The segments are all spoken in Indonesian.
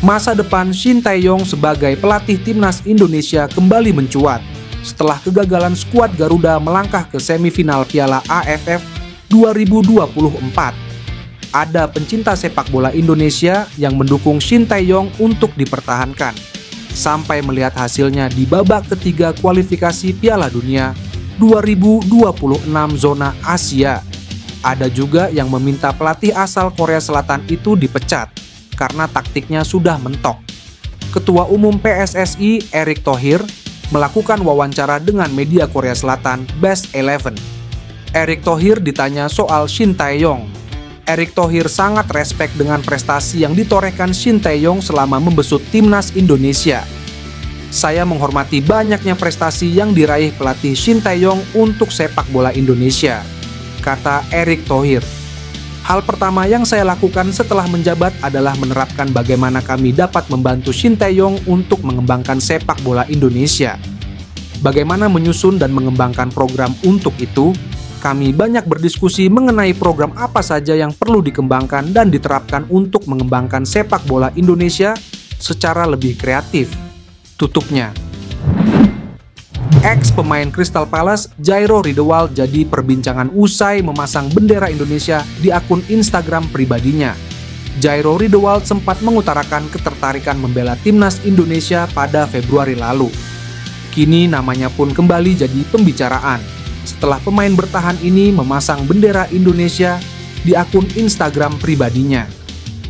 Masa depan Shin Tae-yong sebagai pelatih timnas Indonesia kembali mencuat setelah kegagalan skuad Garuda melangkah ke semifinal Piala AFF 2024. Ada pencinta sepak bola Indonesia yang mendukung Shin Tae-yong untuk dipertahankan sampai melihat hasilnya di babak ketiga kualifikasi Piala Dunia 2026 zona Asia. Ada juga yang meminta pelatih asal Korea Selatan itu dipecat karena taktiknya sudah mentok. Ketua Umum PSSI Erick Thohir melakukan wawancara dengan media Korea Selatan Best 11. Erick Thohir ditanya soal Shin Tae-yong. Erick Thohir sangat respek dengan prestasi yang ditorehkan Shin Tae-yong selama membesut timnas Indonesia. Saya menghormati banyaknya prestasi yang diraih pelatih Shin Tae-yong untuk sepak bola Indonesia, kata Erick Thohir. Hal pertama yang saya lakukan setelah menjabat adalah menerapkan bagaimana kami dapat membantu Shin Tae-yong untuk mengembangkan sepak bola Indonesia. Bagaimana menyusun dan mengembangkan program untuk itu, kami banyak berdiskusi mengenai program apa saja yang perlu dikembangkan dan diterapkan untuk mengembangkan sepak bola Indonesia secara lebih kreatif. Tutupnya. Ex-pemain Crystal Palace, Jairo Riedewald jadi perbincangan usai memasang bendera Indonesia di akun Instagram pribadinya. Jairo Riedewald sempat mengutarakan ketertarikan membela timnas Indonesia pada Februari lalu. Kini namanya pun kembali jadi pembicaraan setelah pemain bertahan ini memasang bendera Indonesia di akun Instagram pribadinya.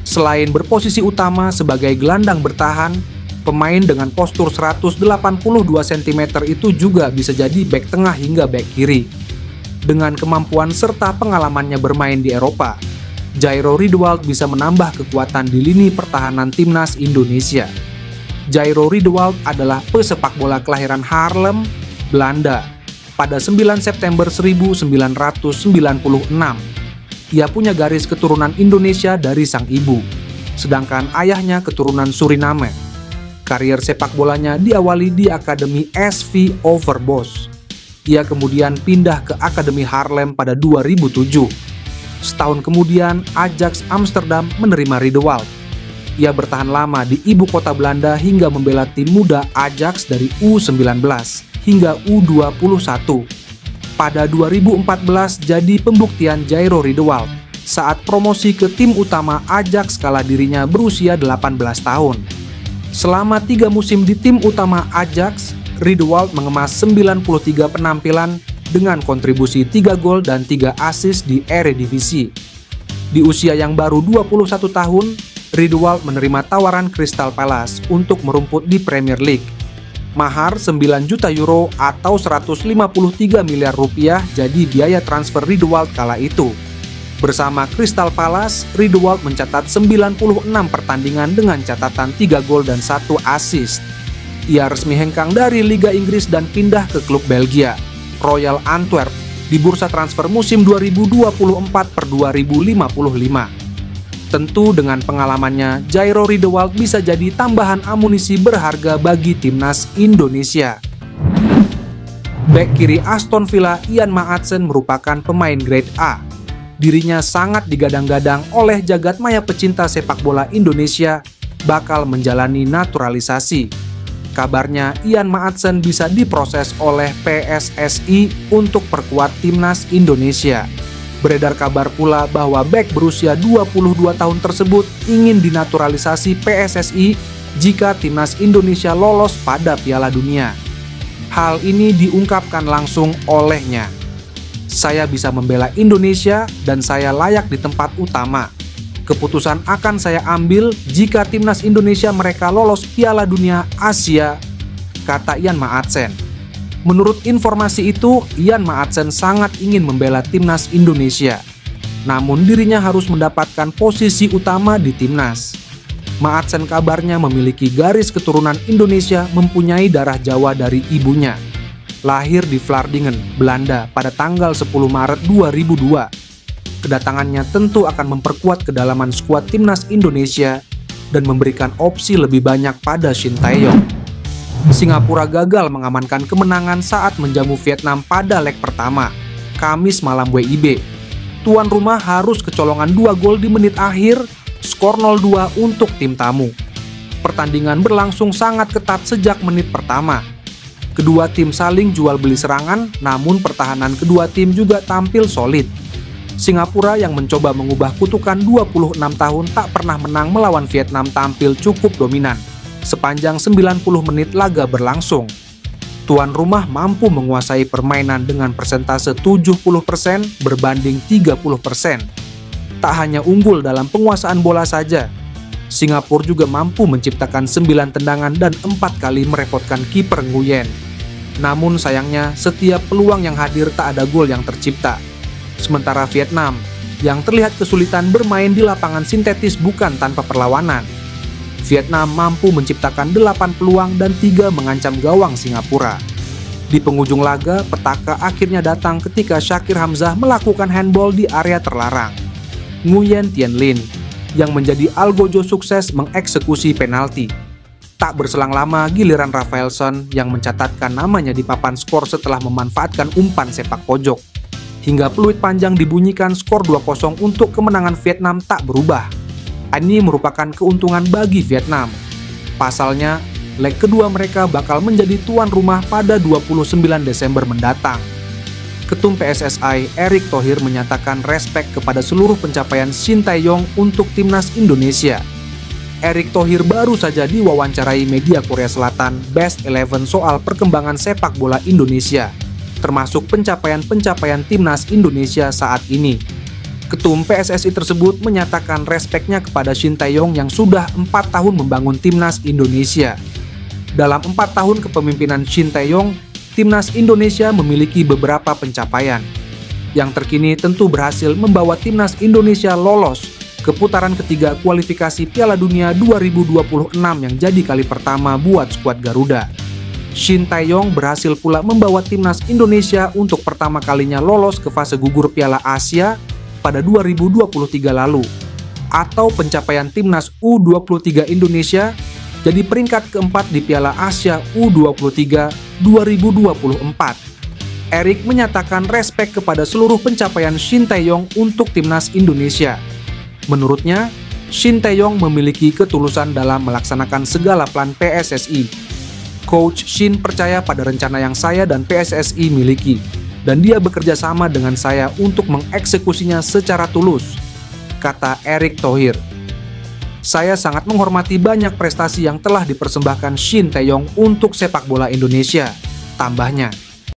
Selain berposisi utama sebagai gelandang bertahan, pemain dengan postur 182 cm itu juga bisa jadi bek tengah hingga bek kiri. Dengan kemampuan serta pengalamannya bermain di Eropa, Jairo Riedewald bisa menambah kekuatan di lini pertahanan timnas Indonesia. Jairo Riedewald adalah pesepak bola kelahiran Haarlem, Belanda, pada 9 September 1996. Ia punya garis keturunan Indonesia dari sang ibu, sedangkan ayahnya keturunan Suriname. Karier sepak bolanya diawali di Akademi SV Overbos. Ia kemudian pindah ke Akademi Haarlem pada 2007. Setahun kemudian, Ajax Amsterdam menerima Riedewald. Ia bertahan lama di ibu kota Belanda hingga membela tim muda Ajax dari U19 hingga U21. Pada 2014 jadi pembuktian Jairo Riedewald saat promosi ke tim utama Ajax kala dirinya berusia 18 tahun. Selama 3 musim di tim utama Ajax, Riedewald mengemas 93 penampilan dengan kontribusi 3 gol dan 3 assist di Eredivisie. Di usia yang baru 21 tahun, Riedewald menerima tawaran Crystal Palace untuk merumput di Premier League. Mahar 9 juta euro atau 153 miliar rupiah jadi biaya transfer Riedewald kala itu. Bersama Crystal Palace, Riedewald mencatat 96 pertandingan dengan catatan 3 gol dan 1 assist. Ia resmi hengkang dari Liga Inggris dan pindah ke klub Belgia, Royal Antwerp, di bursa transfer musim 2024/2055. Tentu dengan pengalamannya, Jairo Riedewald bisa jadi tambahan amunisi berharga bagi timnas Indonesia. Bek kiri Aston Villa Ian Maatsen merupakan pemain grade A. Dirinya sangat digadang-gadang oleh jagat maya pecinta sepak bola Indonesia bakal menjalani naturalisasi. Kabarnya Ian Maatsen bisa diproses oleh PSSI untuk perkuat timnas Indonesia. Beredar kabar pula bahwa bek berusia 22 tahun tersebut ingin dinaturalisasi PSSI jika timnas Indonesia lolos pada Piala Dunia. Hal ini diungkapkan langsung olehnya. Saya bisa membela Indonesia dan saya layak di tempat utama. Keputusan akan saya ambil jika timnas Indonesia mereka lolos Piala Dunia Asia, kata Ian Maatsen. Menurut informasi itu, Ian Maatsen sangat ingin membela timnas Indonesia. Namun dirinya harus mendapatkan posisi utama di timnas. Maatsen kabarnya memiliki garis keturunan Indonesia, mempunyai darah Jawa dari ibunya. Lahir di Vlaardingen, Belanda pada tanggal 10 Maret 2002. Kedatangannya tentu akan memperkuat kedalaman skuad timnas Indonesia dan memberikan opsi lebih banyak pada Shin Tae-yong. Singapura gagal mengamankan kemenangan saat menjamu Vietnam pada leg pertama, Kamis malam WIB. Tuan rumah harus kecolongan 2 gol di menit akhir, skor 0-2 untuk tim tamu. Pertandingan berlangsung sangat ketat sejak menit pertama. Kedua tim saling jual beli serangan, namun pertahanan kedua tim juga tampil solid. Singapura yang mencoba mengubah kutukan 26 tahun tak pernah menang melawan Vietnam tampil cukup dominan sepanjang 90 menit laga berlangsung. Tuan rumah mampu menguasai permainan dengan persentase 70% berbanding 30%. Tak hanya unggul dalam penguasaan bola saja, Singapura juga mampu menciptakan 9 tendangan dan 4 kali merepotkan kiper Nguyen. Namun sayangnya, setiap peluang yang hadir tak ada gol yang tercipta. Sementara Vietnam, yang terlihat kesulitan bermain di lapangan sintetis bukan tanpa perlawanan. Vietnam mampu menciptakan 8 peluang dan 3 mengancam gawang Singapura. Di penghujung laga, petaka akhirnya datang ketika Shakir Hamzah melakukan handball di area terlarang. Nguyen Tien Linh, yang menjadi algojo sukses mengeksekusi penalti. Tak berselang lama, giliran Rafaelson yang mencatatkan namanya di papan skor setelah memanfaatkan umpan sepak pojok. Hingga peluit panjang dibunyikan, skor 2-0 untuk kemenangan Vietnam tak berubah. Ini merupakan keuntungan bagi Vietnam. Pasalnya, leg kedua mereka bakal menjadi tuan rumah pada 29 Desember mendatang. Ketum PSSI Erick Thohir menyatakan respek kepada seluruh pencapaian Shin Tae-yong untuk timnas Indonesia. Erick Thohir baru saja diwawancarai media Korea Selatan Best 11 soal perkembangan sepak bola Indonesia, termasuk pencapaian-pencapaian timnas Indonesia saat ini. Ketum PSSI tersebut menyatakan respeknya kepada Shin Tae-yong yang sudah 4 tahun membangun timnas Indonesia. Dalam 4 tahun kepemimpinan Shin Tae-yong, timnas Indonesia memiliki beberapa pencapaian. Yang terkini tentu berhasil membawa timnas Indonesia lolos ke putaran ketiga kualifikasi Piala Dunia 2026 yang jadi kali pertama buat skuad Garuda. Shin Tae-yong berhasil pula membawa timnas Indonesia untuk pertama kalinya lolos ke fase gugur Piala Asia pada 2023 lalu, atau pencapaian timnas U23 Indonesia jadi peringkat keempat di Piala Asia U23 2024. Erick menyatakan respek kepada seluruh pencapaian Shin Tae-yong untuk timnas Indonesia. Menurutnya, Shin Tae-yong memiliki ketulusan dalam melaksanakan segala plan PSSI. Coach Shin percaya pada rencana yang saya dan PSSI miliki, dan dia bekerja sama dengan saya untuk mengeksekusinya secara tulus, kata Erick Thohir. Saya sangat menghormati banyak prestasi yang telah dipersembahkan Shin Tae-yong untuk sepak bola Indonesia, tambahnya.